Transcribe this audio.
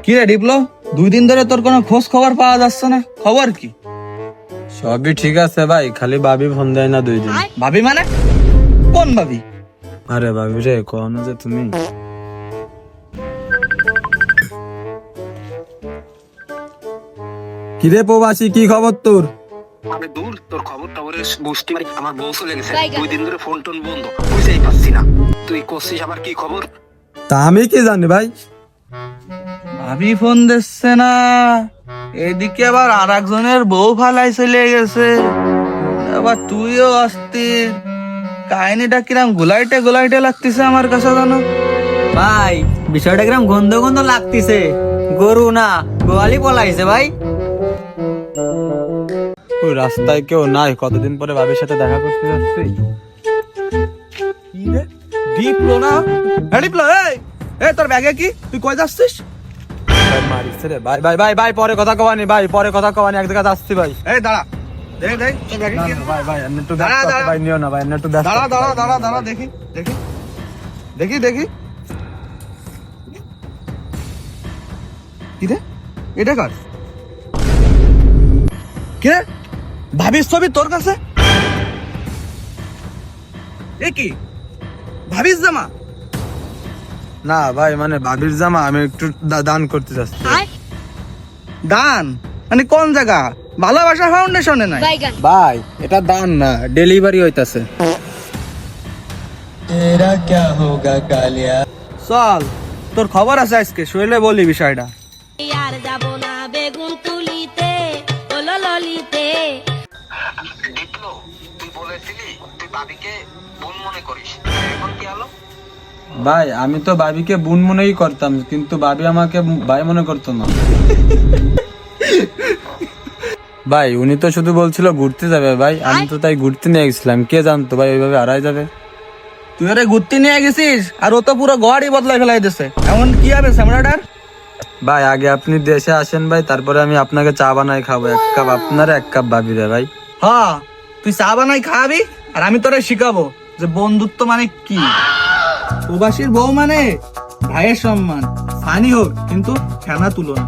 কি রে ডিপ্লো, 2 দিন ধরে তোর কোনো খোঁজ খবর পাওয়া যাচ্ছে না, খবর কি? সবই ঠিক আছে ভাই, খালি ভাবি ফোন দেয় না 2 দিন। ভাবি মানে? কোন ভাবি? আরে ভাবি রে, কোন যে তুমি। কিরে প্রবাসী, কি খবর তোর? আমি দূর, তোর খবর টবরের বুঝতে পারি। আমার বউ চলে গেছে, 2 দিন ধরে ফোন টোন বন্ধ, বুঝতেই পারছি না। তুই করছিস আমার কি খবর? তা আমি কি জানি ভাই। ভাবি ফোন দিচ্ছে না, এদিকে আবার আর একজনের বউ ফালাই চলে গেছে, আবার তুইও অস্থির। কাহিনীটা কিরাম গোলাইটে গোলাইটে লাগতেছে আমার কাছে জানো। ভাই বিষয়টা কিরম গন্ধ গন্ধ লাগতেছে। গরু না গোয়ালি পলাইছে ভাই। ওই রাস্তায় কেউ নাই, কতদিন পরে ভাবির সাথে দেখা করতে যাচ্ছি। কি রে ডিপ্লো না? হ্যাঁ ডিপ্লো, এই তোর ব্যাগে কি? তুই কই যাচ্ছিস? ভাই মারিছে রে ভাই, ভাই ভাই ভাই পরে কথা কবানি ভাই, পরে কথা কবানি, এক জায়গায় যাচ্ছি ভাই। এই দাঁড়া, দেখ দেখ তোর ব্যাগে না কি? না ভাই ভাই, এমনি একটু দাঁড়া, ব্যস্ত আছি দাঁড়া। ভাই, নিও না ভাই, এমনি একটু ব্যস্ত দাঁড়া আছি দাঁড়া ভাই। দাঁড়া দাঁড়া, দেখি দেখি দেখি দেখি। কি রে, এটা কার? কি রে, ভাবির ছবি তোর কাছে? এ কি ভাবিস জামা? না ভাই, মানে ভাবির জামা আমি একটু দান করতে যাচ্ছি। দান মানে কোন জায়গা? ভালোবাসা ফাউন্ডেশনে নাই? ভাই এটা দান না, ডেলিভারি হইতাছে। চল, তোর খবর আছে আজকে, শুইলে বলি বিষয়টা। আর যাব না বেগুন তুলিতে ওলো ললিতে। ডিপ্লো, তুই বলেছিলি তুই ভাবিকে বোন মনে করিস, এখন কি হলো? ভাই আমি তো ভাবিকে বোন মনেই করতাম, কিন্তু ভাবি আমাকে ভাই মনে করতো না। ভাই উনি তো শুধু বলছিল ঘুরতে যাবে ভাই, আমি তো তাই ঘুরতে নিয়ে গেছিলাম, কে জানতো ভাই ওইভাবে হারাই যাবে। তুই আরে ঘুরতে নিয়ে গেছিস, আর ও তো পুরো গাড়ি বদলাই ফেলাই দিছে। এমন কি হবে স্যামরাটার? ভাই আগে আপনি দেশে আসেন ভাই, তারপরে আমি আপনাকে চা বানাই খাবো, 1 কাপ আপনার 1 কাপ ভাবিরে ভাই। হ্যাঁ, তুই চা বানাই খাওয়াবি, আর আমি তোরে শিখাবো যে বন্ধুত্ব মানে কি। প্রবাসীর বউ মানে ভাইয়ের সম্মান, ফানি হোক কিন্তু খেনা তুলো না।